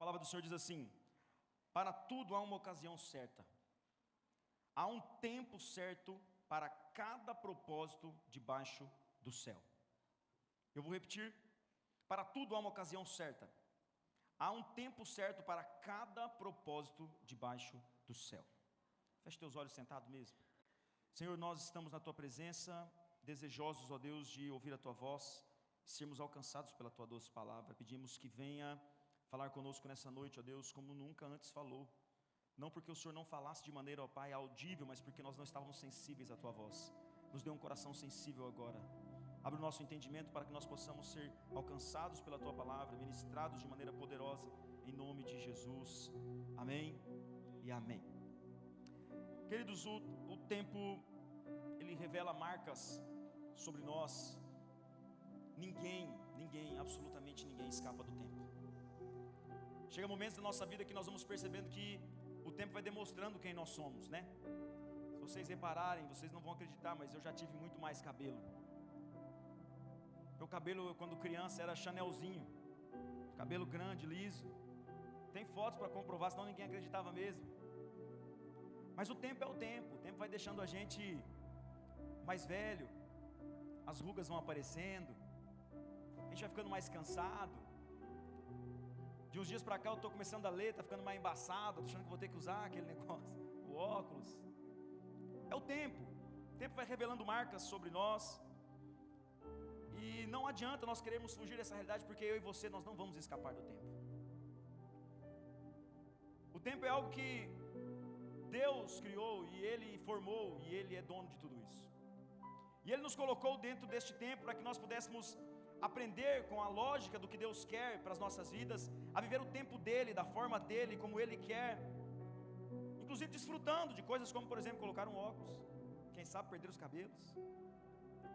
palavra do Senhor diz assim: para tudo há uma ocasião certa, há um tempo certo para cada propósito debaixo do céu. Eu vou repetir: para tudo há uma ocasião certa, há um tempo certo para cada propósito debaixo do céu. Feche teus olhos sentado mesmo. Senhor, nós estamos na Tua presença, desejosos, ó Deus, de ouvir a Tua voz, sermos alcançados pela Tua doce palavra. Pedimos que venha falar conosco nessa noite, ó Deus, como nunca antes falou. Não porque o Senhor não falasse de maneira, ó Pai, audível, mas porque nós não estávamos sensíveis à Tua voz. Nos dê um coração sensível agora. Abre o nosso entendimento para que nós possamos ser alcançados pela Tua palavra, ministrados de maneira poderosa, em nome de Jesus. Amém e amém. Queridos, o tempo, ele revela marcas sobre nós. Ninguém, absolutamente ninguém escapa do tempo. Chega momentos da nossa vida que nós vamos percebendo que o tempo vai demonstrando quem nós somos, né? Se vocês repararem, vocês não vão acreditar, mas eu já tive muito mais cabelo. Meu cabelo, quando criança, era Chanelzinho, cabelo grande, liso. Tem fotos para comprovar, senão ninguém acreditava mesmo. Mas o tempo é o tempo vai deixando a gente mais velho, as rugas vão aparecendo, a gente vai ficando mais cansado. De uns dias para cá eu estou começando a ler, está ficando mais embaçado, estou achando que vou ter que usar aquele negócio, o óculos. É o tempo vai revelando marcas sobre nós. E não adianta nós queremos fugir dessa realidade, porque eu e você, nós não vamos escapar do tempo. O tempo é algo que Deus criou, e Ele formou, e Ele é dono de tudo isso. E Ele nos colocou dentro deste tempo para que nós pudéssemos aprender com a lógica do que Deus quer para as nossas vidas, a viver o tempo dEle, da forma dEle, como Ele quer, inclusive desfrutando de coisas como, por exemplo, colocar um óculos, quem sabe perder os cabelos,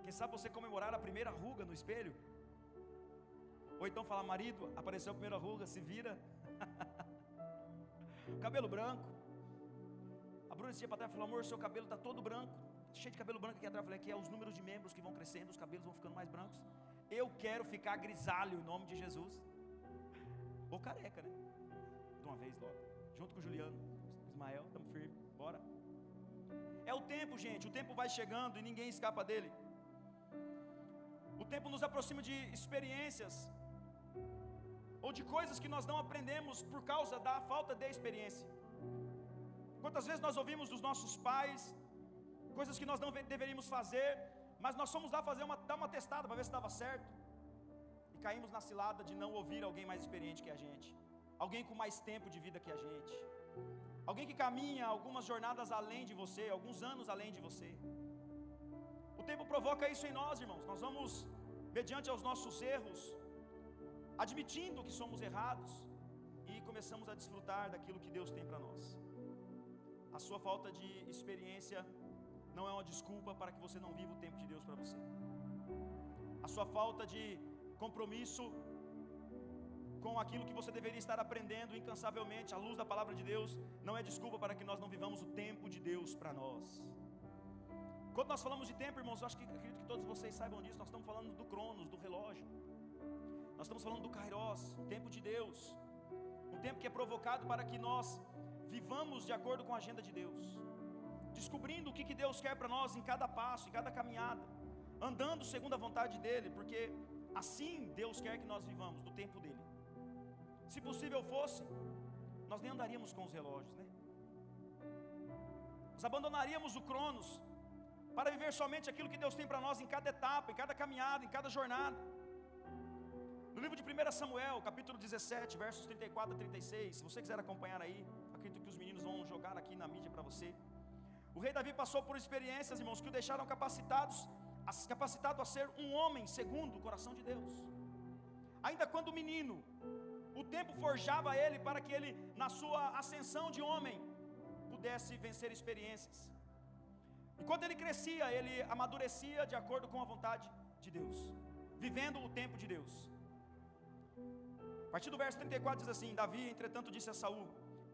quem sabe você comemorar a primeira ruga no espelho, ou então falar: marido, apareceu a primeira ruga, se vira. Cabelo branco. A Bruna esse dia para trás falou: amor, seu cabelo está todo branco, cheio de cabelo branco aqui atrás. Eu falei: aqui é os números de membros que vão crescendo, os cabelos vão ficando mais brancos. Eu quero ficar grisalho em nome de Jesus. Ou careca, né? De uma vez logo, junto com o Juliano, Ismael, estamos firmes, bora. É o tempo, gente, o tempo vai chegando e ninguém escapa dele. O tempo nos aproxima de experiências, ou de coisas que nós não aprendemos por causa da falta de experiência. Quantas vezes nós ouvimos dos nossos pais coisas que nós não deveríamos fazer, mas nós fomos lá dar uma testada para ver se dava certo, e caímos na cilada de não ouvir alguém mais experiente que a gente, alguém com mais tempo de vida que a gente, alguém que caminha algumas jornadas além de você, alguns anos além de você. O tempo provoca isso em nós, irmãos. Nós vamos, mediante aos nossos erros, admitindo que somos errados, e começamos a desfrutar daquilo que Deus tem para nós. A sua falta de experiência não é uma desculpa para que você não viva o tempo de Deus para você. A sua falta de compromisso com aquilo que você deveria estar aprendendo incansavelmente à luz da palavra de Deus não é desculpa para que nós não vivamos o tempo de Deus para nós. Quando nós falamos de tempo, irmãos, eu acredito que todos vocês saibam disso. Nós estamos falando do Cronos, do relógio. Nós estamos falando do Kairos, o tempo de Deus. Um tempo que é provocado para que nós vivamos de acordo com a agenda de Deus, descobrindo o que Deus quer para nós em cada passo, em cada caminhada, andando segundo a vontade dEle, porque assim Deus quer que nós vivamos, do tempo dEle. Se possível fosse, nós nem andaríamos com os relógios, né? Nós abandonaríamos o Cronos para viver somente aquilo que Deus tem para nós em cada etapa, em cada caminhada, em cada jornada. No livro de 1 Samuel, capítulo 17, versos 34 a 36, se você quiser acompanhar aí, acredito que os meninos vão jogar aqui na mídia para você. O rei Davi passou por experiências, irmãos, que o deixaram capacitado a ser um homem segundo o coração de Deus. Ainda quando menino, o tempo forjava ele para que ele, na sua ascensão de homem, pudesse vencer experiências. Enquanto ele crescia, ele amadurecia de acordo com a vontade de Deus, vivendo o tempo de Deus. A partir do verso 34 diz assim: Davi, entretanto, disse a Saul: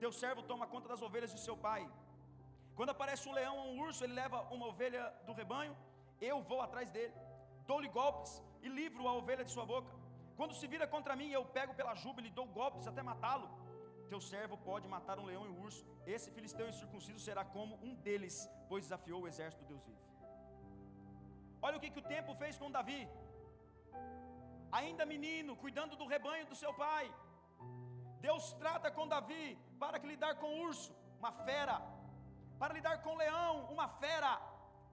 teu servo toma conta das ovelhas de seu pai. Quando aparece um leão ou um urso, ele leva uma ovelha do rebanho, eu vou atrás dele, dou-lhe golpes e livro a ovelha de sua boca. Quando se vira contra mim, eu pego pela juba e lhe dou golpes até matá-lo. teu servo pode matar um leão e um urso. Esse filisteu incircunciso será como um deles, pois desafiou o exército do Deus vivo. Olha o que o tempo fez com Davi. Ainda menino, cuidando do rebanho do seu pai, Deus trata com Davi para que lidar com o urso, uma fera, para lidar com o leão, uma fera,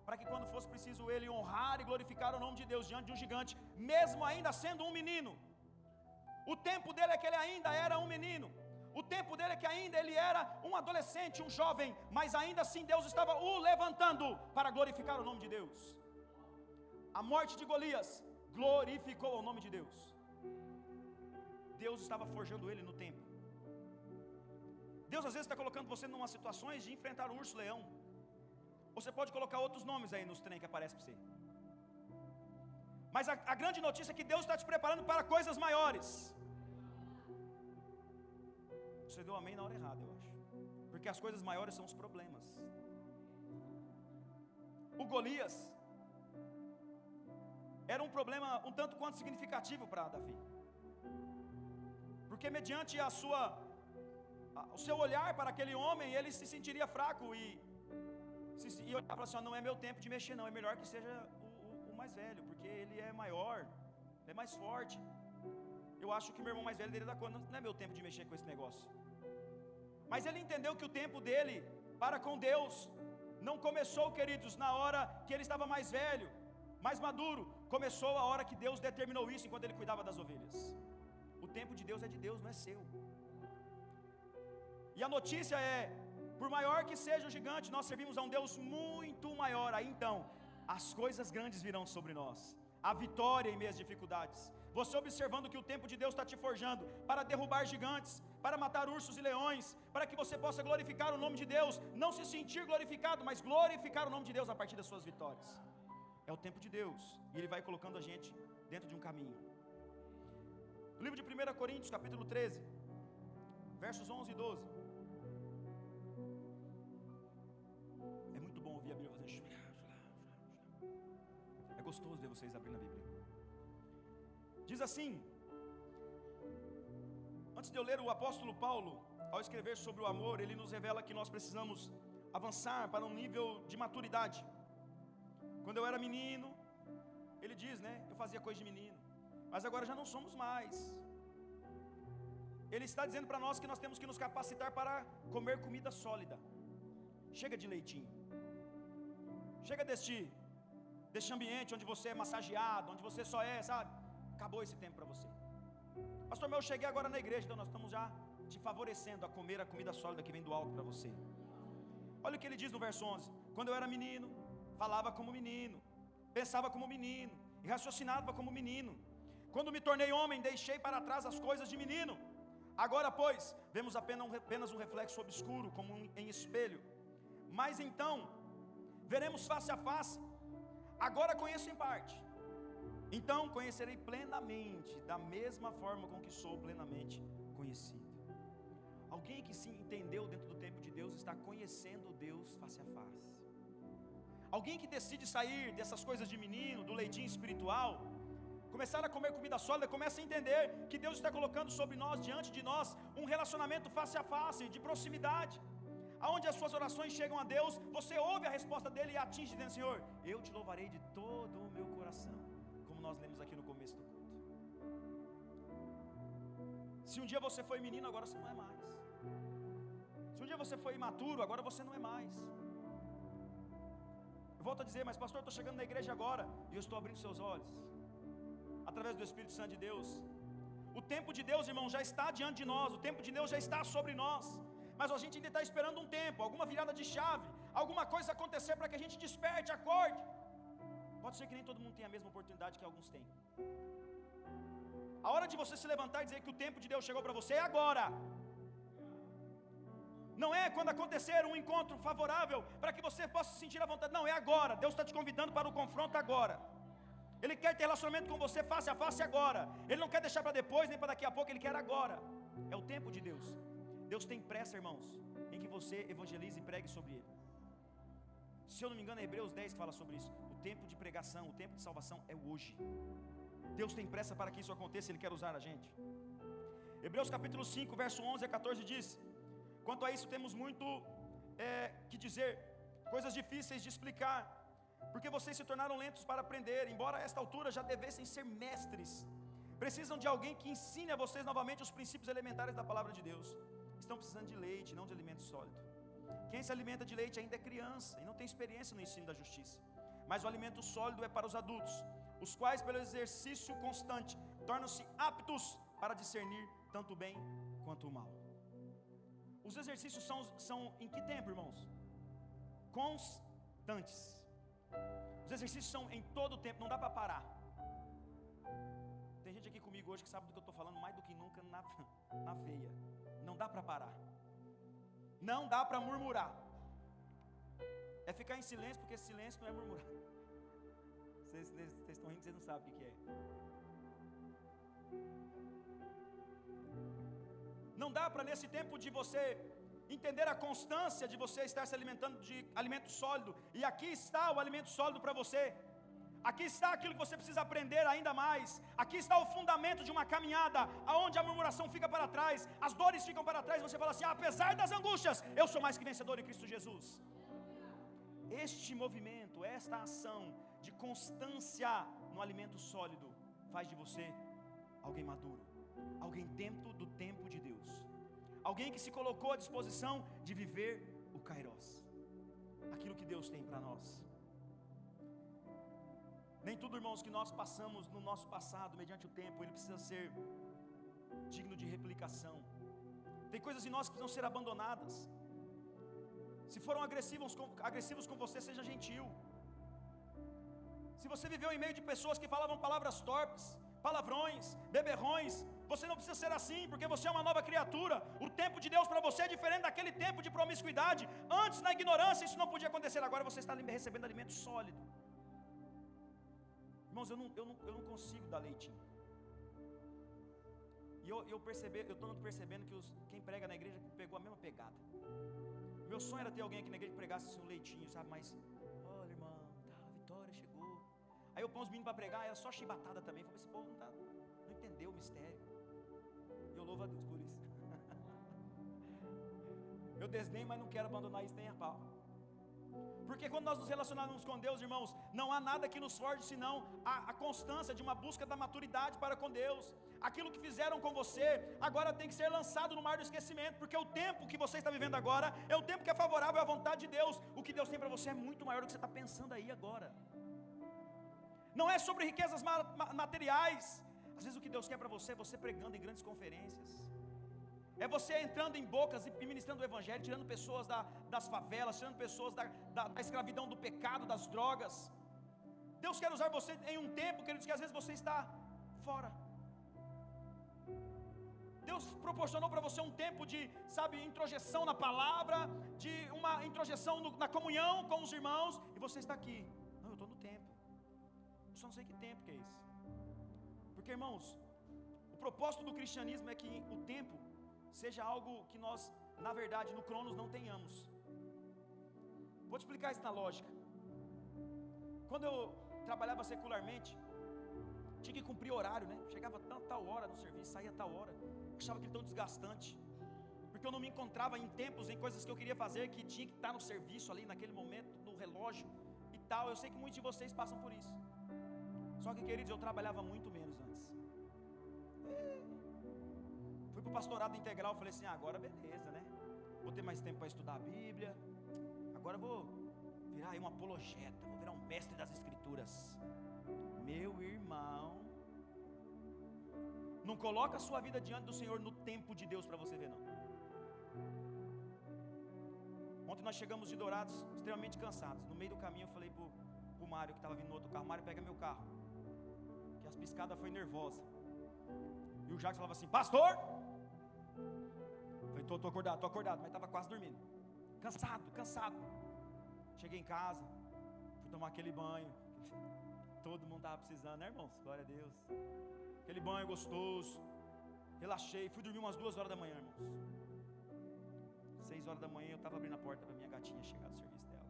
para que quando fosse preciso ele honrar e glorificar o nome de Deus diante de um gigante, mesmo ainda sendo um menino. O tempo dele é que ele ainda era um menino. O tempo dele é que ainda ele era um adolescente, um jovem, mas ainda assim Deus estava o levantando para glorificar o nome de Deus. A morte de Golias glorificou o nome de Deus. Deus estava forjando ele no tempo. Deus às vezes está colocando você em umas situações de enfrentar um urso-leão. Você pode colocar outros nomes aí nos trem que aparecem para você. Mas a grande notícia é que Deus está te preparando para coisas maiores. Você deu amém na hora errada, eu acho. Porque as coisas maiores são os problemas. O Golias era um problema um tanto quanto significativo para Davi. Porque mediante o seu olhar para aquele homem, ele se sentiria fraco e olhar para assim, não é meu tempo de mexer não, é melhor que seja o mais velho, porque ele é maior, é mais forte. Eu acho que meu irmão mais velho dele dá conta, não é meu tempo de mexer com esse negócio. Mas ele entendeu que o tempo dele para com Deus não começou, queridos, na hora que ele estava mais velho, mais maduro. Começou a hora que Deus determinou isso, enquanto ele cuidava das ovelhas. O tempo de Deus é de Deus, não é seu. E a notícia é, por maior que seja o gigante, nós servimos a um Deus muito maior. Aí então, as coisas grandes virão sobre nós, a vitória em meio às dificuldades. Você observando que o tempo de Deus está te forjando para derrubar gigantes, para matar ursos e leões, para que você possa glorificar o nome de Deus, não se sentir glorificado, mas glorificar o nome de Deus a partir das suas vitórias. É o tempo de Deus, e Ele vai colocando a gente dentro de um caminho. No livro de 1 Coríntios, capítulo 13, versos 11 e 12. É muito bom ouvir a Bíblia fazendo. É gostoso ver vocês abrindo a Bíblia. Diz assim, antes de eu ler, o apóstolo Paulo, ao escrever sobre o amor, ele nos revela que nós precisamos avançar para um nível de maturidade. Quando eu era menino, ele diz, né, eu fazia coisa de menino, mas agora já não somos mais. Ele está dizendo para nós que nós temos que nos capacitar para comer comida sólida. Chega de leitinho. Chega deste ambiente onde você é massageado, onde você só é, sabe? Acabou esse tempo para você. Pastor meu, eu cheguei agora na igreja, então nós estamos já te favorecendo a comer a comida sólida que vem do alto para você. Olha o que ele diz no verso 11. Quando eu era menino, falava como menino, pensava como menino, e raciocinava como menino. Quando me tornei homem, deixei para trás as coisas de menino. Agora, pois, vemos apenas um reflexo obscuro, como em espelho. Mas então, veremos face a face. Agora conheço em parte. Então conhecerei plenamente, da mesma forma com que sou plenamente conhecido. Alguém que se entendeu dentro do tempo de Deus está conhecendo Deus face a face. Alguém que decide sair dessas coisas de menino, do leitinho espiritual, começar a comer comida sólida, começa a entender que Deus está colocando sobre nós, diante de nós, um relacionamento face a face, de proximidade, aonde as suas orações chegam a Deus, você ouve a resposta dele e atinge, dizendo, Senhor, eu te louvarei de todo o meu coração, como nós lemos aqui no começo do culto. Se um dia você foi menino, agora você não é mais. Se um dia você foi imaturo, agora você não é mais. Eu volto a dizer, mas pastor, eu estou chegando na igreja agora, e eu estou abrindo seus olhos, através do Espírito Santo de Deus. O tempo de Deus, irmão, já está diante de nós, o tempo de Deus já está sobre nós, mas a gente ainda está esperando um tempo, alguma virada de chave, alguma coisa acontecer para que a gente desperte, acorde. Pode ser que nem todo mundo tenha a mesma oportunidade que alguns têm. A hora de você se levantar e dizer que o tempo de Deus chegou para você é agora. Não é quando acontecer um encontro favorável para que você possa se sentir à vontade. Não, é agora. Deus está te convidando para o confronto agora. Ele quer ter relacionamento com você face a face agora. Ele não quer deixar para depois, nem para daqui a pouco. Ele quer agora. É o tempo de Deus. Deus tem pressa, irmãos, em que você evangelize e pregue sobre Ele. Se eu não me engano, é Hebreus 10 que fala sobre isso. O tempo de pregação, o tempo de salvação é hoje. Deus tem pressa para que isso aconteça. Ele quer usar a gente. Hebreus capítulo 5, verso 11 a 14 diz: quanto a isso temos muito que dizer, coisas difíceis de explicar, porque vocês se tornaram lentos para aprender, embora a esta altura já devessem ser mestres. Precisam de alguém que ensine a vocês novamente os princípios elementares da palavra de Deus. Estão precisando de leite, não de alimento sólido. Quem se alimenta de leite ainda é criança e não tem experiência no ensino da justiça. Mas o alimento sólido é para os adultos, os quais pelo exercício constante tornam-se aptos para discernir tanto o bem quanto o mal. Os exercícios são em que tempo, irmãos? Constantes. Os exercícios são em todo o tempo, não dá para parar. Tem gente aqui comigo hoje que sabe do que eu estou falando mais do que nunca na veia. Não dá para parar. Não dá para murmurar. É ficar em silêncio, porque silêncio não é murmurar. Vocês estão rindo que vocês não sabem o que é. Não dá para nesse tempo de você entender a constância de você estar se alimentando de alimento sólido. E aqui está o alimento sólido para você. Aqui está aquilo que você precisa aprender ainda mais. Aqui está o fundamento de uma caminhada, aonde a murmuração fica para trás, as dores ficam para trás. Você fala assim: apesar das angústias, eu sou mais que vencedor em Cristo Jesus. Este movimento, esta ação de constância no alimento sólido, faz de você alguém maduro, alguém dentro do tempo de Deus, alguém que se colocou à disposição de viver o Kairos, aquilo que Deus tem para nós. Nem tudo, irmãos, que nós passamos no nosso passado, mediante o tempo, ele precisa ser digno de replicação. Tem coisas em nós que precisam ser abandonadas. Se foram agressivos com você, seja gentil. Se você viveu em meio de pessoas que falavam palavras torpes, palavrões, beberrões, você não precisa ser assim, porque você é uma nova criatura. O tempo de Deus para você é diferente daquele tempo de promiscuidade. Antes, na ignorância, isso não podia acontecer. Agora você está recebendo alimento sólido. Irmãos, eu não consigo dar leitinho. E eu estou percebendo que quem prega na igreja pegou a mesma pegada. Meu sonho era ter alguém aqui na igreja que pregasse assim um leitinho, sabe? Mas, olha, irmão, a vitória chegou. Aí eu pôs os meninos para pregar, era só chibatada também. Falei, esse povo não entendeu o mistério. E eu louvo a Deus por isso. Eu desdenho, mas não quero abandonar isso nem a pau. Porque quando nós nos relacionamos com Deus, irmãos, não há nada que nos forge senão a constância de uma busca da maturidade para com Deus. Aquilo que fizeram com você, agora tem que ser lançado no mar do esquecimento, porque o tempo que você está vivendo agora é o tempo que é favorável à vontade de Deus. O que Deus tem para você é muito maior do que você está pensando aí agora. Não é sobre riquezas materiais. Às vezes o que Deus quer para você é você pregando em grandes conferências. É você entrando em bocas e ministrando o evangelho, tirando pessoas das favelas, tirando pessoas da escravidão, do pecado, das drogas. Deus quer usar você em um tempo, queridos, que às vezes você está fora. Deus proporcionou para você um tempo de, sabe, introjeção na palavra, de uma introjeção na comunhão com os irmãos, e você está aqui. Não, eu estou no tempo. Eu só não sei que tempo que é esse. Porque, irmãos, o propósito do cristianismo é que o tempo seja algo que nós, na verdade, no Cronos não tenhamos. Vou te explicar isso na lógica. Quando eu trabalhava secularmente, tinha que cumprir horário, né? Chegava tal hora no serviço, saía tal hora. Achava aquilo tão desgastante, porque eu não me encontrava em tempos, em coisas que eu queria fazer, que tinha que estar no serviço ali, naquele momento, no relógio e tal. Eu sei que muitos de vocês passam por isso. Só que, queridos, eu trabalhava muito menos antes. Fui para o pastorado integral, falei assim, agora beleza, né? Vou ter mais tempo para estudar a Bíblia. Agora eu vou virar aí um apologeta, vou virar um mestre das escrituras. Meu irmão, não coloca a sua vida diante do Senhor no tempo de Deus para você ver, não. Ontem nós chegamos de Dourados extremamente cansados. No meio do caminho eu falei pro Mário, que estava vindo no outro carro, Mário, pega meu carro, que as piscadas foi nervosa. E o Jacques falava assim, pastor! Eu falei, tô acordado, mas estava quase dormindo. Cansado. Cheguei em casa, fui tomar aquele banho. Todo mundo estava precisando, né, irmãos? Glória a Deus. Aquele banho gostoso. Relaxei, fui dormir umas 2 horas da manhã, irmãos. 6 horas da manhã eu estava abrindo a porta para minha gatinha chegar do serviço dela.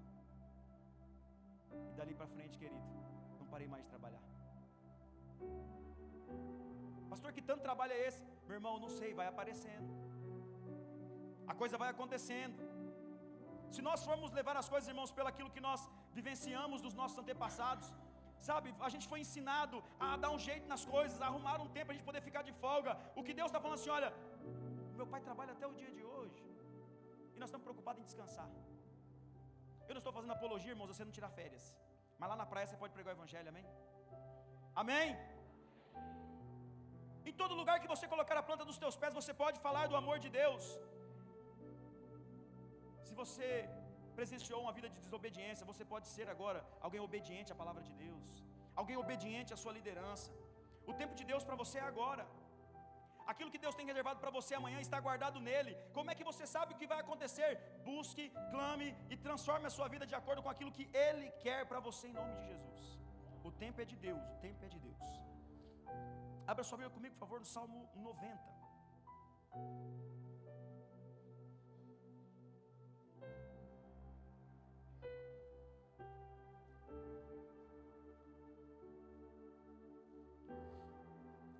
E dali para frente, querido, não parei mais de trabalhar. Pastor, que tanto trabalho é esse? Meu irmão, não sei, vai aparecendo, a coisa vai acontecendo. Se nós formos levar as coisas, irmãos, pelo aquilo que nós vivenciamos dos nossos antepassados, sabe, a gente foi ensinado a dar um jeito nas coisas, a arrumar um tempo, a gente poder ficar de folga. O que Deus está falando assim, olha, meu pai trabalha até o dia de hoje, e nós estamos preocupados em descansar. Eu não estou fazendo apologia, irmãos, você não tirar férias, mas lá na praia você pode pregar o evangelho, amém? Amém? Em todo lugar que você colocar a planta dos teus pés, você pode falar do amor de Deus. Se você presenciou uma vida de desobediência, você pode ser agora alguém obediente à palavra de Deus, alguém obediente à sua liderança. O tempo de Deus para você é agora. Aquilo que Deus tem reservado para você amanhã está guardado nele. Como é que você sabe o que vai acontecer? Busque, clame e transforme a sua vida de acordo com aquilo que Ele quer para você, em nome de Jesus. O tempo é de Deus, o tempo é de Deus. Abra sua Bíblia comigo, por favor, no Salmo 90.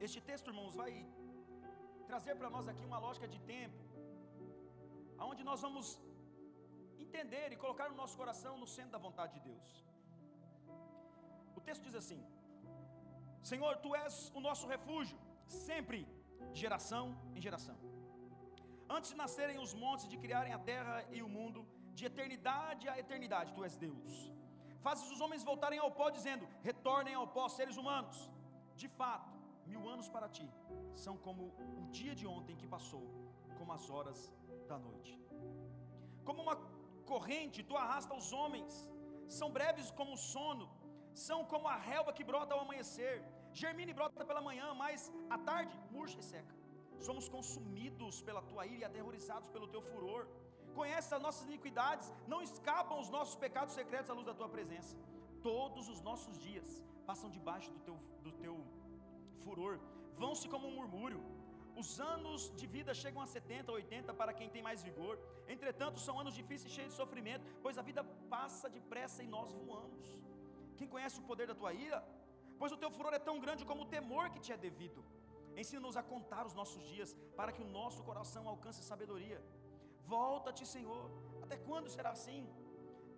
Este texto, irmãos, vai trazer para nós aqui uma lógica de tempo, aonde nós vamos entender e colocar o nosso coração no centro da vontade de Deus. O texto diz assim: Senhor, Tu és o nosso refúgio, sempre, de geração em geração. Antes de nascerem os montes, de criarem a terra e o mundo, de eternidade a eternidade, Tu és Deus. Fazes os homens voltarem ao pó, dizendo: retornem ao pó, seres humanos. De fato, 1000 anos para Ti são como o dia de ontem que passou, como as horas da noite. Como uma corrente, Tu arrasta os homens, são breves como o sono, são como a relva que brota ao amanhecer. Germina e brota pela manhã, mas à tarde murcha e seca. Somos consumidos pela Tua ira e aterrorizados pelo Teu furor. Conheces as nossas iniquidades, não escapam os nossos pecados secretos à luz da Tua presença. Todos os nossos dias passam debaixo do teu furor, vão-se como um murmúrio. Os anos de vida chegam a 70, 80 para quem tem mais vigor. Entretanto, são anos difíceis e cheios de sofrimento, pois a vida passa depressa e nós voamos. Quem conhece o poder da Tua ira? Pois o Teu furor é tão grande como o temor que Te é devido. Ensina-nos a contar os nossos dias, para que o nosso coração alcance sabedoria. Volta-te, Senhor, até quando será assim?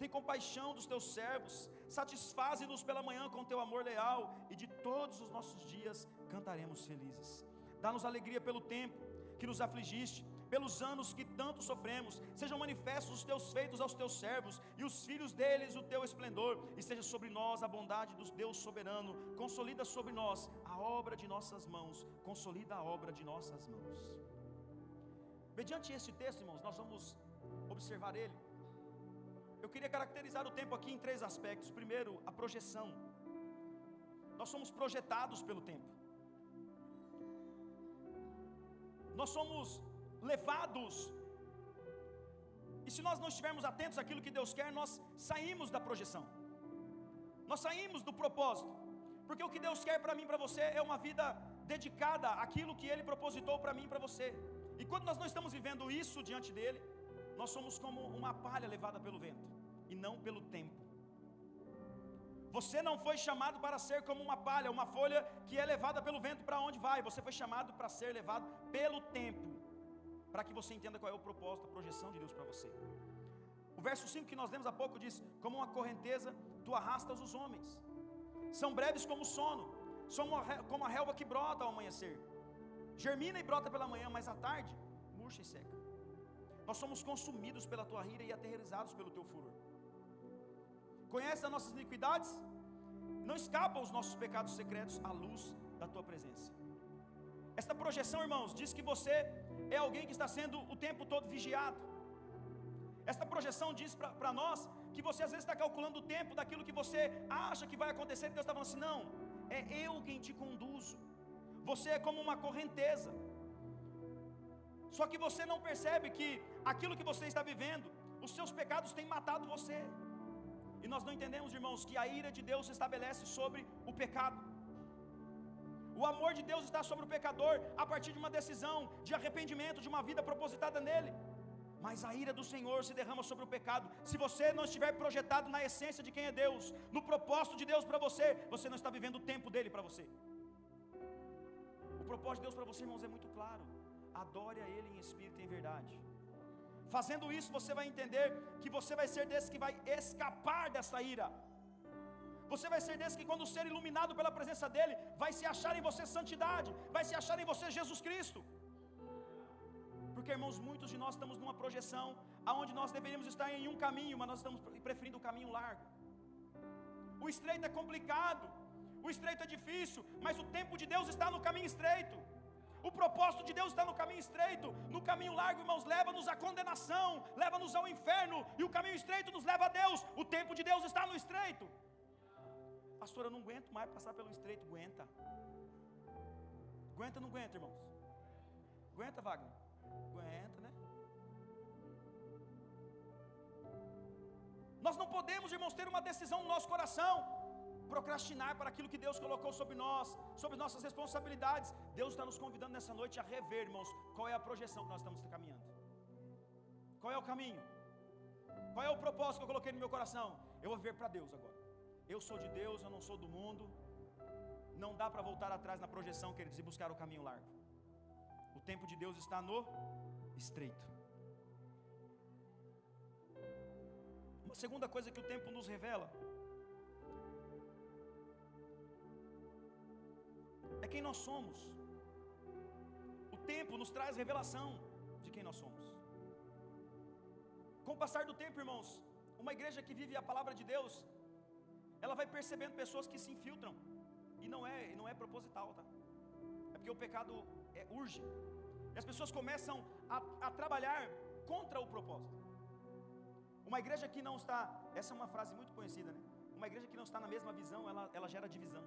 Tem compaixão dos Teus servos, satisfaze-nos pela manhã com Teu amor leal, e de todos os nossos dias cantaremos felizes. Dá-nos alegria pelo tempo que nos afligiste, pelos anos que tanto sofremos. Sejam manifestos os Teus feitos aos Teus servos, e os filhos deles o Teu esplendor, e seja sobre nós a bondade do Deus soberano. Consolida sobre nós a obra de nossas mãos, consolida a obra de nossas mãos. Mediante este texto, irmãos, nós vamos observar ele. Eu queria caracterizar o tempo aqui em 3 aspectos. Primeiro, a projeção. Nós somos projetados pelo tempo. Nós somos levados. E se nós não estivermos atentos àquilo que Deus quer, nós saímos da projeção. Nós saímos do propósito. Porque o que Deus quer para mim e para você é uma vida dedicada àquilo que Ele propositou para mim e para você. E quando nós não estamos vivendo isso diante dEle, nós somos como uma palha levada pelo vento, e não pelo tempo. Você não foi chamado para ser como uma palha, uma folha que é levada pelo vento para onde vai. Você foi chamado para ser levado pelo tempo, para que você entenda qual é o propósito, a projeção de Deus para você. O verso 5 que nós lemos há pouco diz: como uma correnteza, Tu arrastas os homens. São breves como o sono, são como a relva que brota ao amanhecer. Germina e brota pela manhã, mas à tarde murcha e seca. Nós somos consumidos pela Tua ira e aterrorizados pelo Teu furor. Conhece as nossas iniquidades? Não escapam os nossos pecados secretos à luz da Tua presença. Esta projeção, irmãos, diz que você é alguém que está sendo o tempo todo vigiado. Esta projeção diz para nós que você às vezes está calculando o tempo daquilo que você acha que vai acontecer, e Deus está falando assim: não, é eu quem te conduzo. Você é como uma correnteza. Só que você não percebe que aquilo que você está vivendo, os seus pecados têm matado você. E nós não entendemos, irmãos, que a ira de Deus se estabelece sobre o pecado. O amor de Deus está sobre o pecador a partir de uma decisão de arrependimento, de uma vida propositada nele. Mas a ira do Senhor se derrama sobre o pecado. Se você não estiver projetado na essência de quem é Deus, no propósito de Deus para você, você não está vivendo o tempo dele para você. O propósito de Deus para você, irmãos, é muito claro: adore a Ele em espírito e em verdade. Fazendo isso, você vai entender que você vai ser desse que vai escapar dessa ira. Você vai ser desse que, quando ser iluminado pela presença dEle, vai se achar em você santidade, vai se achar em você Jesus Cristo. Porque, irmãos, muitos de nós estamos numa projeção aonde nós deveríamos estar em um caminho, mas nós estamos preferindo o caminho largo. O estreito é complicado, o estreito é difícil, mas o tempo de Deus está no caminho estreito. O propósito de Deus está no caminho estreito. No caminho largo, irmãos, leva-nos à condenação, leva-nos ao inferno, e o caminho estreito nos leva a Deus. O tempo de Deus está no estreito. Pastor, eu não aguento mais passar pelo estreito. Aguenta. Aguenta ou não aguenta, irmãos? Aguenta, Wagner? Aguenta, né? Nós não podemos, irmãos, ter uma decisão no nosso coração, procrastinar para aquilo que Deus colocou sobre nós, sobre nossas responsabilidades. Deus está nos convidando nessa noite a rever, irmãos, qual é a projeção que nós estamos caminhando. Qual é o caminho? Qual é o propósito que eu coloquei no meu coração? Eu vou viver para Deus agora. Eu sou de Deus, eu não sou do mundo. Não dá para voltar atrás na projeção, queridos, e buscar o caminho largo. O tempo de Deus está no estreito. Uma segunda coisa que o tempo nos revela é quem nós somos. O tempo nos traz revelação de quem nós somos. Com o passar do tempo, irmãos, uma igreja que vive a palavra de Deus, ela vai percebendo pessoas que se infiltram, e não é proposital, tá? É porque o pecado urge, e as pessoas começam a trabalhar contra o propósito. Uma igreja que não está, essa é uma frase muito conhecida, né? Uma igreja que não está na mesma visão, ela gera divisão.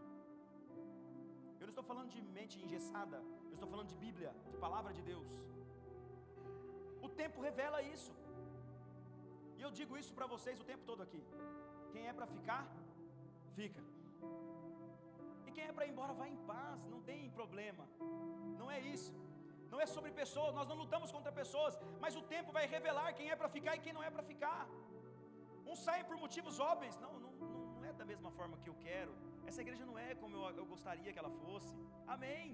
Eu não estou falando de mente engessada, eu estou falando de Bíblia, de palavra de Deus. O tempo revela isso, e eu digo isso para vocês o tempo todo aqui: quem é para ficar, fica, e quem é para ir embora, vai em paz, não tem problema. Não é isso, não é sobre pessoas, nós não lutamos contra pessoas, mas o tempo vai revelar quem é para ficar e quem não é para ficar. Uns saem por motivos óbvios, não é da mesma forma que eu quero, essa igreja não é como eu gostaria que ela fosse, amém.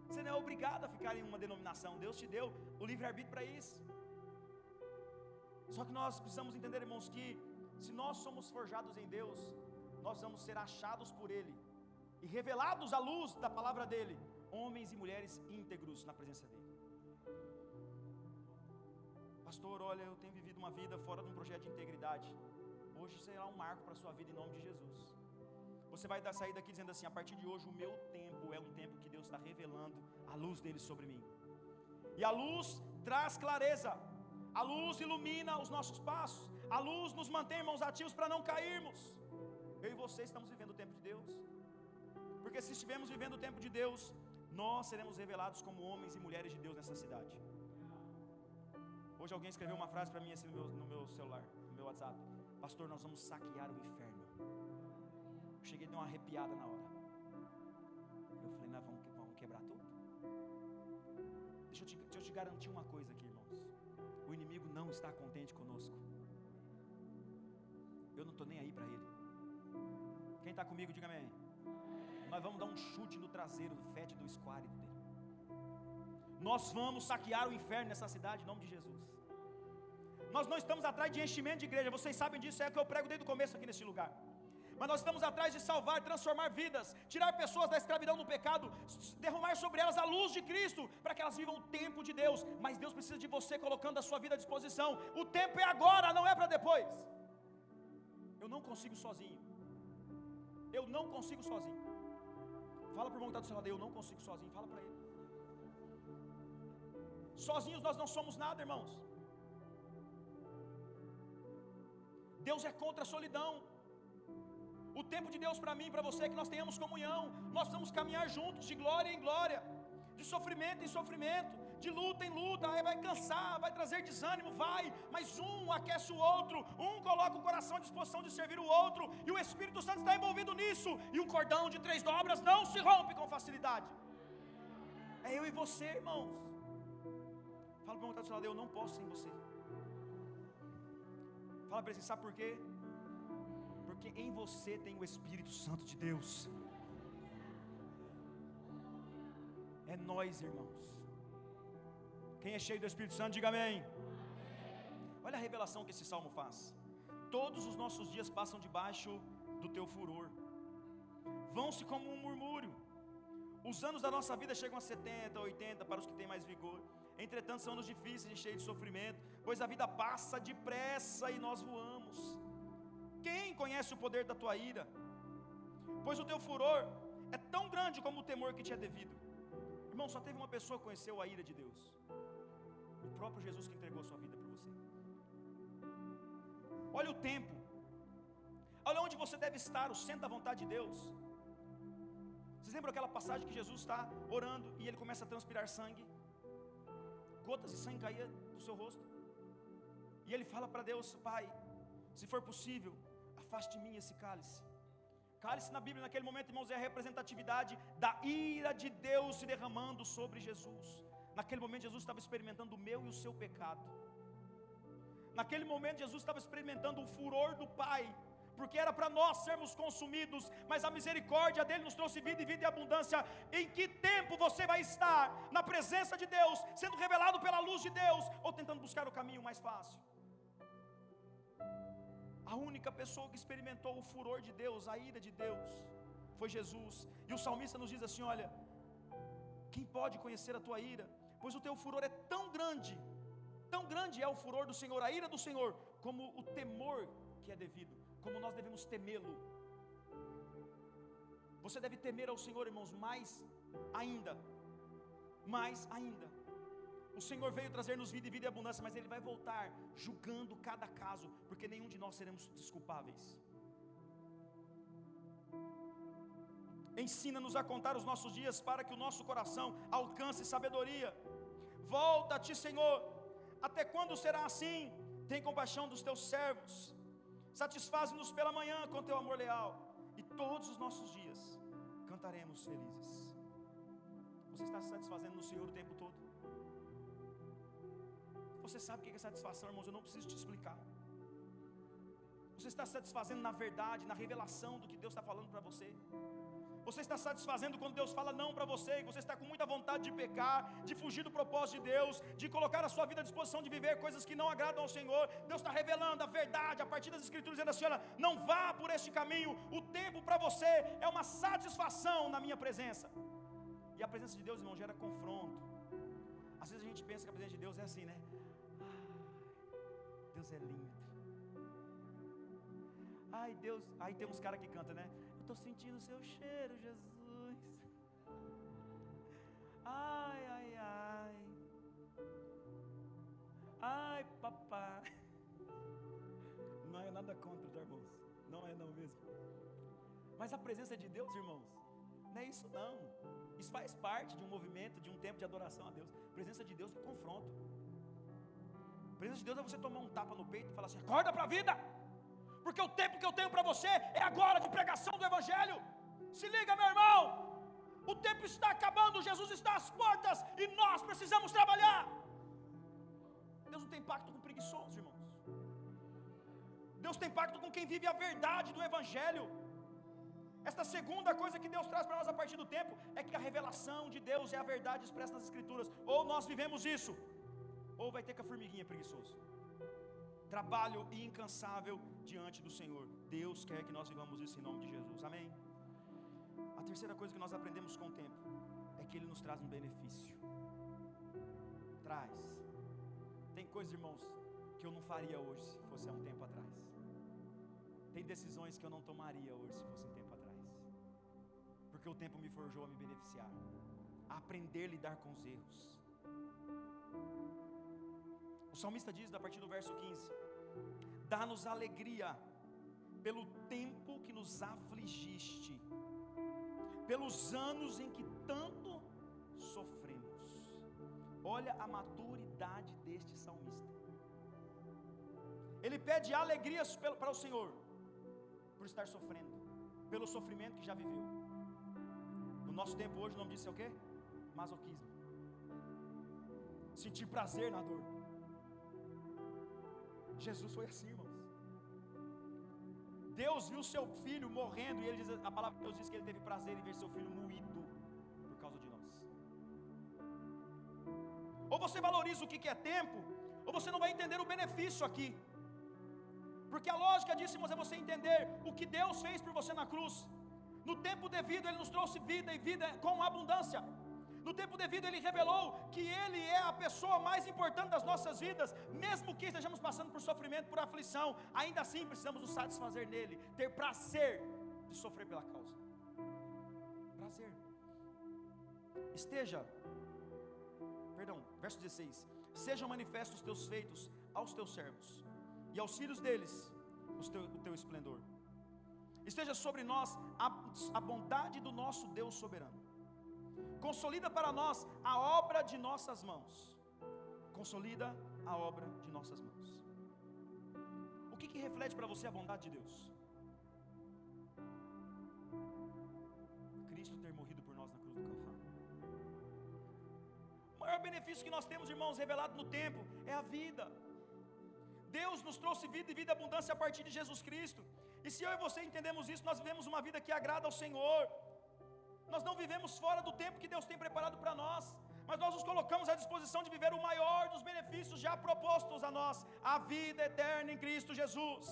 Você não é obrigado a ficar em uma denominação, Deus te deu o livre-arbítrio para isso. Só que nós precisamos entender, irmãos, que se nós somos forjados em Deus, nós vamos ser achados por Ele e revelados à luz da palavra dEle, homens e mulheres íntegros na presença dEle. Pastor, olha, eu tenho vivido uma vida fora de um projeto de integridade. Hoje será um marco para a sua vida em nome de Jesus. Você vai sair daqui dizendo assim: a partir de hoje o meu tempo é um tempo que Deus está revelando a luz dEle sobre mim. E a luz traz clareza, a luz ilumina os nossos passos, a luz nos mantém, irmãos, ativos para não cairmos. Eu e você estamos vivendo o tempo de Deus, porque se estivermos vivendo o tempo de Deus, nós seremos revelados como homens e mulheres de Deus nessa cidade. Hoje alguém escreveu uma frase para mim assim no meu celular, no meu WhatsApp: pastor, nós vamos saquear o inferno. Eu cheguei a dar uma arrepiada na hora. Eu falei: nós vamos quebrar tudo. Deixa eu te garantir uma coisa aqui, irmãos: o inimigo não está contente conosco. Eu não estou nem aí para ele. Quem está comigo, diga amém. Nós vamos dar um chute no traseiro do fétido esquálido dele. Nós vamos saquear o inferno nessa cidade, em nome de Jesus. Nós não estamos atrás de enchimento de igreja, vocês sabem disso, é o que eu prego desde o começo aqui nesse lugar. Mas nós estamos atrás de salvar, transformar vidas, tirar pessoas da escravidão do pecado, derramar sobre elas a luz de Cristo, para que elas vivam o tempo de Deus. Mas Deus precisa de você colocando a sua vida à disposição. O tempo é agora, não é para depois. Eu não consigo sozinho. Eu não consigo sozinho. Fala para o irmão que está do seu lado: eu não consigo sozinho. Fala para ele. Sozinhos nós não somos nada, irmãos. Deus é contra a solidão. O tempo de Deus para mim e para você é que nós tenhamos comunhão. Nós vamos caminhar juntos, de glória em glória, de sofrimento em sofrimento, de luta em luta. Aí vai cansar, vai trazer desânimo, vai, mas um aquece o outro, um coloca o coração à disposição de servir o outro, e o Espírito Santo está envolvido nisso, e um cordão de 3 dobras não se rompe com facilidade. É eu e você, irmãos. Fala para o irmão que está do seu lado: eu não posso sem você. Fala para ele assim: sabe por quê? Porque em você tem o Espírito Santo de Deus. É nós, irmãos. Quem é cheio do Espírito Santo, diga amém. Olha a revelação que esse salmo faz. Todos os nossos dias passam debaixo do teu furor, vão-se como um murmúrio. Os anos da nossa vida chegam a 70, 80 para os que têm mais vigor. Entretanto são anos difíceis e cheios de sofrimento, pois a vida passa depressa e nós voamos. Quem conhece o poder da tua ira? Pois o teu furor é tão grande como o temor que te é devido. Irmão, só teve uma pessoa que conheceu a ira de Deus: o próprio Jesus, que entregou a sua vida por você. Olha o tempo, olha onde você deve estar, o centro da vontade de Deus. Vocês lembram aquela passagem que Jesus está orando e ele começa a transpirar sangue? Gotas de sangue caíam do seu rosto. E ele fala para Deus: Pai, se for possível, afaste de mim esse cálice. Cálice na Bíblia naquele momento, irmãos, é a representatividade da ira de Deus se derramando sobre Jesus. Naquele momento Jesus estava experimentando o meu e o seu pecado. Naquele momento Jesus estava experimentando o furor do Pai, porque era para nós sermos consumidos, mas a misericórdia dele nos trouxe vida e vida em abundância. Em que tempo você vai estar na presença de Deus, sendo revelado pela luz de Deus, ou tentando buscar o caminho mais fácil? A única pessoa que experimentou o furor de Deus, a ira de Deus, foi Jesus. E o salmista nos diz assim: olha, quem pode conhecer a tua ira? Pois o teu furor é tão grande é o furor do Senhor, a ira do Senhor, como o temor que é devido, como nós devemos temê-lo. Você deve temer ao Senhor, irmãos, mais ainda. O Senhor veio trazer-nos vida e vida e abundância, mas Ele vai voltar julgando cada caso, porque nenhum de nós seremos desculpáveis. Ensina-nos a contar os nossos dias, para que o nosso coração alcance sabedoria. Volta-te, Senhor. Até quando será assim? Tem compaixão dos teus servos. Satisfaz-nos pela manhã com teu amor leal, e todos os nossos dias cantaremos felizes. Você está se satisfazendo no Senhor o tempo todo? Você sabe o que é satisfação, irmãos? Eu não preciso te explicar. Você está se satisfazendo na verdade, na revelação do que Deus está falando para você? Você está satisfazendo quando Deus fala não para você, e você está com muita vontade de pecar, de fugir do propósito de Deus, de colocar a sua vida à disposição de viver coisas que não agradam ao Senhor? Deus está revelando a verdade a partir das Escrituras, dizendo assim: olha, não vá por este caminho, o tempo para você é uma satisfação na minha presença. E a presença de Deus, irmão, gera confronto. Às vezes a gente pensa que a presença de Deus é assim, né? Deus é lindo. Ai, Deus, aí tem uns caras que cantam, né? Eu estou sentindo o seu cheiro, Jesus. Ai, ai, ai. Ai, papai. Não é nada contra, tá, irmãos? Não é não mesmo. Mas a presença de Deus, irmãos, não é isso não. Isso faz parte de um movimento, de um tempo de adoração a Deus. A presença de Deus é confronto. A presença de Deus é você tomar um tapa no peito e falar assim: acorda para a vida, porque o tempo que eu tenho para você é agora de pregação do Evangelho. Se liga, meu irmão, o tempo está acabando, Jesus está às portas e nós precisamos trabalhar. Deus não tem pacto com preguiçosos, irmãos. Deus tem pacto com quem vive a verdade do Evangelho. Esta segunda coisa que Deus traz para nós a partir do tempo é que a revelação de Deus é a verdade expressa nas Escrituras. Ou nós vivemos isso, ou vai ter com a formiguinha preguiçoso. Trabalho incansável diante do Senhor. Deus quer que nós vivamos isso em nome de Jesus, amém? A terceira coisa que nós aprendemos com o tempo é que Ele nos traz um benefício. Traz. Tem coisas, irmãos, que eu não faria hoje se fosse há um tempo atrás. Tem decisões que eu não tomaria hoje se fosse um tempo atrás, porque o tempo me forjou a me beneficiar, a aprender a lidar com os erros. O salmista diz, a partir do verso 15: dá-nos alegria pelo tempo que nos afligiste, pelos anos em que tanto sofremos. Olha a maturidade deste salmista. Ele pede alegrias para o Senhor por estar sofrendo, pelo sofrimento que já viveu. No nosso tempo hoje o nome disso é o quê? Masoquismo. Sentir prazer na dor. Jesus foi assim, irmãos. Deus viu seu filho morrendo, e ele diz, a palavra de Deus diz que ele teve prazer em ver seu filho moído por causa de nós. Ou você valoriza o que é tempo, ou você não vai entender o benefício aqui. Porque a lógica disso, irmãos, é você entender o que Deus fez por você na cruz. No tempo devido Ele nos trouxe vida, e vida com abundância. No tempo devido Ele revelou que Ele é a pessoa mais importante das nossas vidas. Mesmo que estejamos passando por sofrimento, por aflição, ainda assim precisamos nos satisfazer nele, ter prazer de sofrer pela causa. Prazer. Verso 16: sejam manifestos os teus feitos aos teus servos, e aos filhos deles o teu esplendor. Esteja sobre nós a bondade do nosso Deus soberano. Consolida para nós a obra de nossas mãos. Consolida a obra de nossas mãos. O que reflete para você a bondade de Deus? Cristo ter morrido por nós na cruz do Calvário. O maior benefício que nós temos, irmãos, revelado no tempo, é a vida. Deus nos trouxe vida e vida e abundância a partir de Jesus Cristo. E se eu e você entendemos isso, nós vivemos uma vida que agrada ao Senhor. Nós não vivemos fora do tempo que Deus tem preparado para nós, mas nós nos colocamos à disposição de viver o maior dos benefícios já propostos a nós, a vida eterna em Cristo Jesus.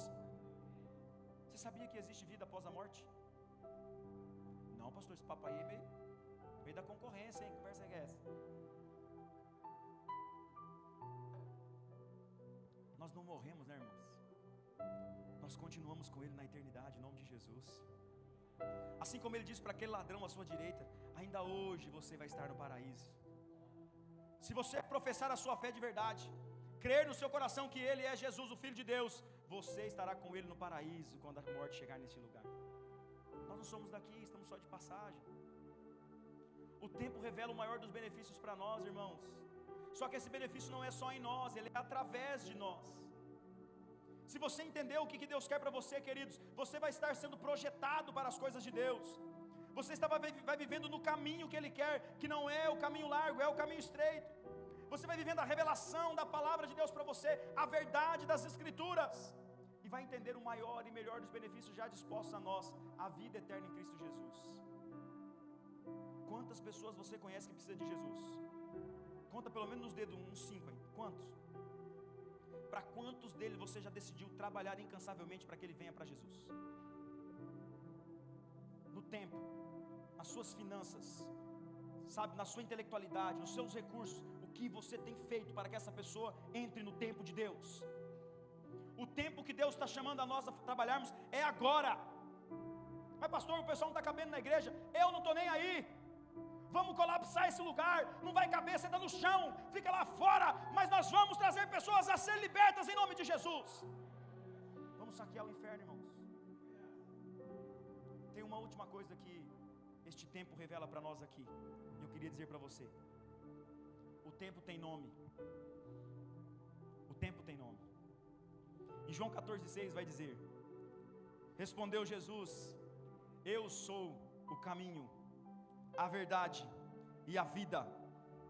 Você sabia que existe vida após a morte? Não, pastor, esse papo aí veio da concorrência, hein? Que conversa é essa? Nós não morremos, né, irmãos? Nós continuamos com Ele na eternidade, em nome de Jesus. Assim como Ele disse para aquele ladrão à sua direita: ainda hoje você vai estar no paraíso. Se você professar a sua fé de verdade, crer no seu coração que Ele é Jesus, o Filho de Deus, você estará com Ele no paraíso quando a morte chegar nesse lugar. Nós não somos daqui, estamos só de passagem. O tempo revela o maior dos benefícios para nós, irmãos. Só que esse benefício não é só em nós, ele é através de nós. Se você entender o que Deus quer para você, queridos, você vai estar sendo projetado para as coisas de Deus. Você vai vivendo no caminho que Ele quer, que não é o caminho largo, é o caminho estreito. Você vai vivendo a revelação da palavra de Deus para você, a verdade das Escrituras, e vai entender o maior e melhor dos benefícios já dispostos a nós, a vida eterna em Cristo Jesus. Quantas pessoas você conhece que precisa de Jesus? Conta pelo menos nos dedos, uns 5 aí. Quantos? Para quantos deles você já decidiu trabalhar incansavelmente para que ele venha para Jesus? No tempo, nas suas finanças, sabe, na sua intelectualidade, nos seus recursos, o que você tem feito para que essa pessoa entre no tempo de Deus? O tempo que Deus está chamando a nós a trabalharmos é agora. Mas pastor, o pessoal não está cabendo na igreja. Eu não estou nem aí. Vamos colapsar esse lugar, não vai caber, você está no chão, fica lá fora, mas nós vamos trazer pessoas a ser libertas em nome de Jesus. Vamos saquear o inferno, irmãos. Tem uma última coisa que este tempo revela para nós aqui, e eu queria dizer para você: o tempo tem nome. O tempo tem nome. Em João 14,6 vai dizer: respondeu Jesus: eu sou o caminho, a verdade e a vida,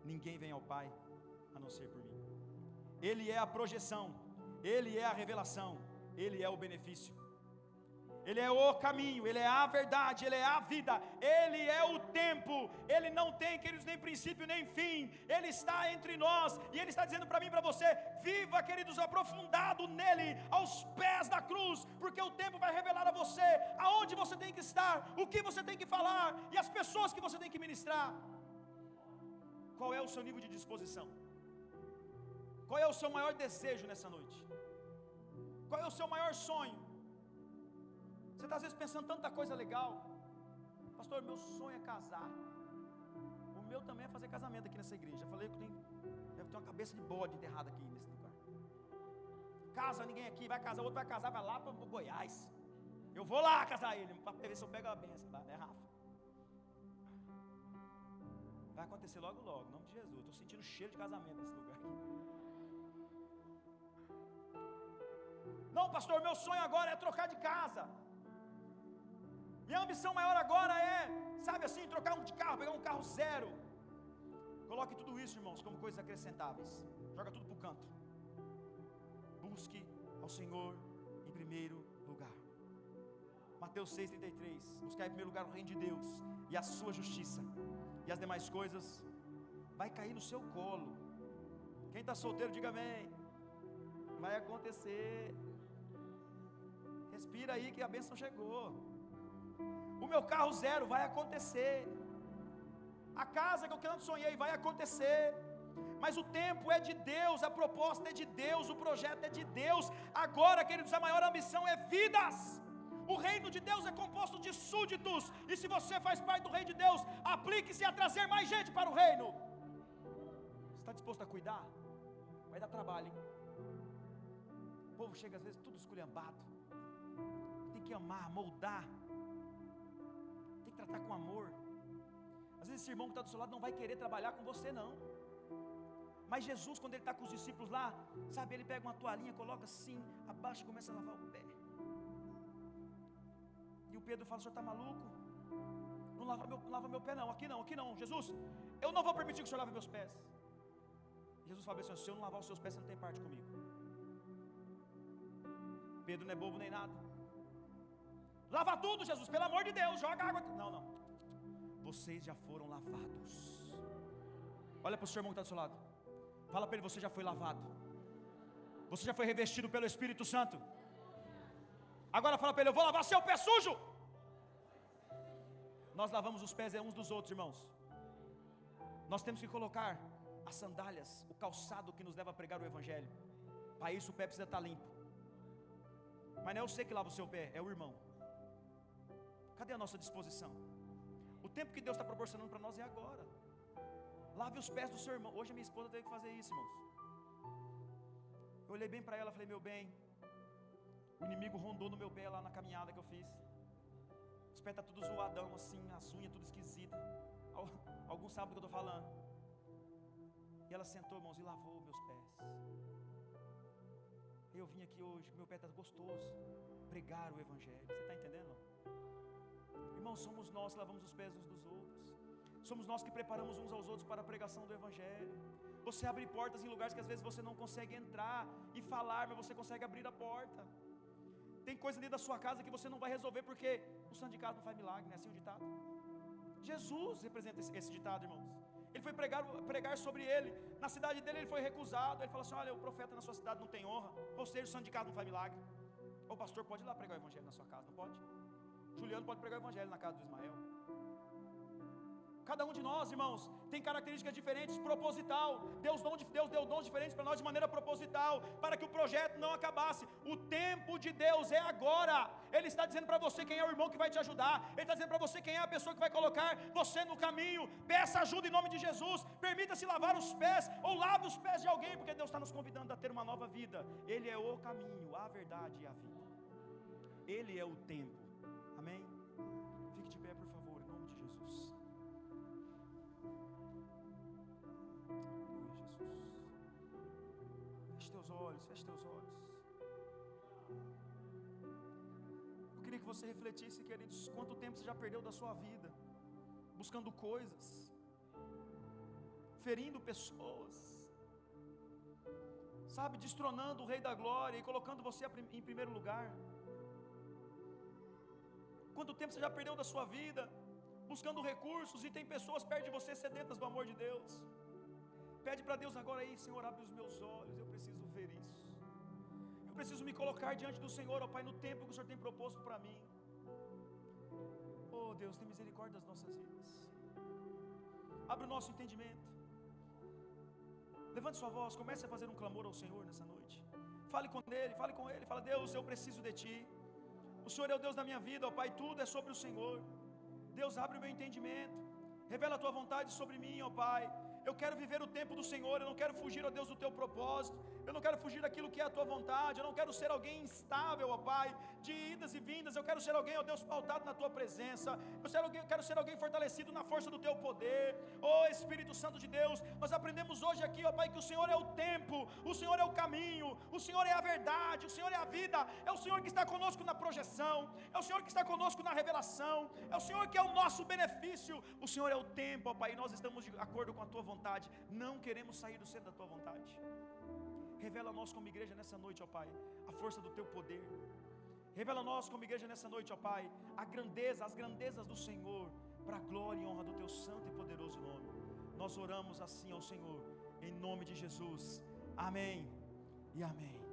ninguém vem ao Pai a não ser por mim. Ele é a projeção, Ele é a revelação, Ele é o benefício, Ele é o caminho, Ele é a verdade, Ele é a vida, Ele é o tempo. Ele não tem, queridos, nem princípio nem fim. Ele está entre nós e Ele está dizendo para mim e para você: viva, queridos, aprofundado nele, aos pés da cruz, porque o tempo vai revelar a você aonde você tem que estar, o que você tem que falar e as pessoas que você tem que ministrar. Qual é o seu nível de disposição? Qual é o seu maior desejo nessa noite? Qual é o seu maior sonho? Você está às vezes pensando tanta coisa legal. Pastor, meu sonho é casar. O meu também é fazer casamento aqui nessa igreja. Já falei que deve ter uma cabeça de bode enterrada aqui nesse lugar. Casa ninguém aqui, vai casar, outro vai casar, vai lá para o Goiás. Eu vou lá casar ele, para ver se eu pego a benção lá, né, Rafa? Vai acontecer logo, logo, em nome de Jesus. Estou sentindo cheiro de casamento nesse lugar aqui. Não, pastor, meu sonho agora é trocar de casa. Minha ambição maior agora é, sabe assim, trocar de carro, pegar um carro zero. Coloque tudo isso, irmãos, como coisas acrescentáveis. Joga tudo para o canto. Busque ao Senhor em primeiro lugar. Mateus 6,33. Buscar em primeiro lugar o reino de Deus e a sua justiça, e as demais coisas vai cair no seu colo. Quem está solteiro, diga amém. Vai acontecer. Respira aí que a bênção chegou. O meu carro zero, vai acontecer. A casa que eu tanto sonhei, vai acontecer. Mas o tempo é de Deus, a proposta é de Deus, o projeto é de Deus. Agora, queridos, a maior ambição é vidas. O reino de Deus é composto de súditos. E se você faz parte do reino de Deus, aplique-se a trazer mais gente para o reino. Você está disposto a cuidar? Vai dar trabalho, hein? O povo chega às vezes tudo esculhambado. Tem que amar, moldar. Tem que tratar com amor. Às vezes esse irmão que está do seu lado não vai querer trabalhar com você, não. Mas Jesus, quando ele está com os discípulos lá, sabe, ele pega uma toalhinha, coloca assim, abaixo e começa a lavar o pé. E o Pedro fala: o senhor está maluco? Não lava meu pé não, aqui não. Jesus, eu não vou permitir que o senhor lave meus pés. Jesus fala assim: se eu não lavar os seus pés, você não tem parte comigo. Pedro não é bobo nem nada. Lava tudo, Jesus, pelo amor de Deus, joga água. Não. Vocês já foram lavados. Olha para o seu irmão que está do seu lado. Fala para ele: você já foi lavado. Você já foi revestido pelo Espírito Santo. Agora fala para ele: eu vou lavar seu pé sujo. Nós lavamos os pés uns dos outros, irmãos. Nós temos que colocar as sandálias, o calçado que nos leva a pregar o Evangelho. Para isso o pé precisa estar limpo. Mas não é você que lava o seu pé, é o irmão. Cadê a nossa disposição? O tempo que Deus está proporcionando para nós é agora. Lave os pés do seu irmão. Hoje a minha esposa teve que fazer isso, irmãos. Eu olhei bem para ela e falei: meu bem, o inimigo rondou no meu pé lá na caminhada que eu fiz. Os pés estão tudo zoadão assim, as unhas tudo esquisitas. Alguns sabem do que eu estou falando. E ela sentou, irmãos, e lavou meus pés. Eu vim aqui hoje, meu pé está gostoso, pregar o Evangelho. Você está entendendo? Irmãos, somos nós que lavamos os pés uns dos outros. Somos nós que preparamos uns aos outros para a pregação do Evangelho. Você abre portas em lugares que às vezes você não consegue entrar e falar, mas você consegue abrir a porta. Tem coisa dentro da sua casa que você não vai resolver porque o santo de casa não faz milagre, não é assim o ditado? Jesus representa esse ditado, irmãos. Ele foi pregar sobre ele. Na cidade dele ele foi recusado. Ele falou assim: olha, o profeta na sua cidade não tem honra, ou seja, o santo de casa não faz milagre. O pastor pode ir lá pregar o Evangelho na sua casa, não pode? Juliano pode pregar o Evangelho na casa do Ismael. Cada um de nós, irmãos, tem características diferentes, proposital. Deus deu dons diferentes para nós de maneira proposital, para que o projeto não acabasse. O tempo de Deus é agora. Ele está dizendo para você quem é o irmão que vai te ajudar. Ele está dizendo para você quem é a pessoa que vai colocar você no caminho. Peça ajuda em nome de Jesus. Permita-se lavar os pés, ou lave os pés de alguém, porque Deus está nos convidando a ter uma nova vida. Ele é o caminho, a verdade e a vida. Ele é o tempo. Amém? Fique de pé, por favor, em nome de Jesus. Feche teus olhos, feche teus olhos. Eu queria que você refletisse, queridos, quanto tempo você já perdeu da sua vida, buscando coisas, ferindo pessoas, sabe, destronando o Rei da Glória e colocando você em primeiro lugar. Quanto tempo você já perdeu da sua vida, buscando recursos, e tem pessoas perto de você sedentas do amor de Deus. Pede para Deus agora aí: Senhor, abre os meus olhos, eu preciso ver isso. Eu preciso me colocar diante do Senhor, ó Pai, no tempo que o Senhor tem proposto para mim. Oh Deus, tem misericórdia das nossas vidas. Abre o nosso entendimento. Levante sua voz, comece a fazer um clamor ao Senhor nessa noite. Fale com Ele, fala: Deus, eu preciso de Ti. O Senhor é o Deus da minha vida, ó Pai, tudo é sobre o Senhor. Deus, abre o meu entendimento, revela a Tua vontade sobre mim, ó Pai. Eu quero viver o tempo do Senhor, eu não quero fugir, ó Deus, do Teu propósito. Eu não quero fugir daquilo que é a Tua vontade. Eu não quero ser alguém instável, ó Pai, de idas e vindas. Eu quero ser alguém, ó Deus, pautado na Tua presença. Eu quero ser alguém fortalecido na força do Teu poder. Ó Espírito Santo de Deus, nós aprendemos hoje aqui, ó Pai, que o Senhor é o tempo, o Senhor é o caminho, o Senhor é a verdade, o Senhor é a vida. É o Senhor que está conosco na projeção, é o Senhor que está conosco na revelação, é o Senhor que é o nosso benefício. O Senhor é o tempo, ó Pai, e nós estamos de acordo com a Tua vontade. Não queremos sair do centro da Tua vontade. Revela a nós como igreja nessa noite, ó Pai, a força do Teu poder. Revela a nós como igreja nessa noite, ó Pai, as grandezas do Senhor, para a glória e honra do Teu santo e poderoso nome. Nós oramos assim ao Senhor, em nome de Jesus. Amém e amém.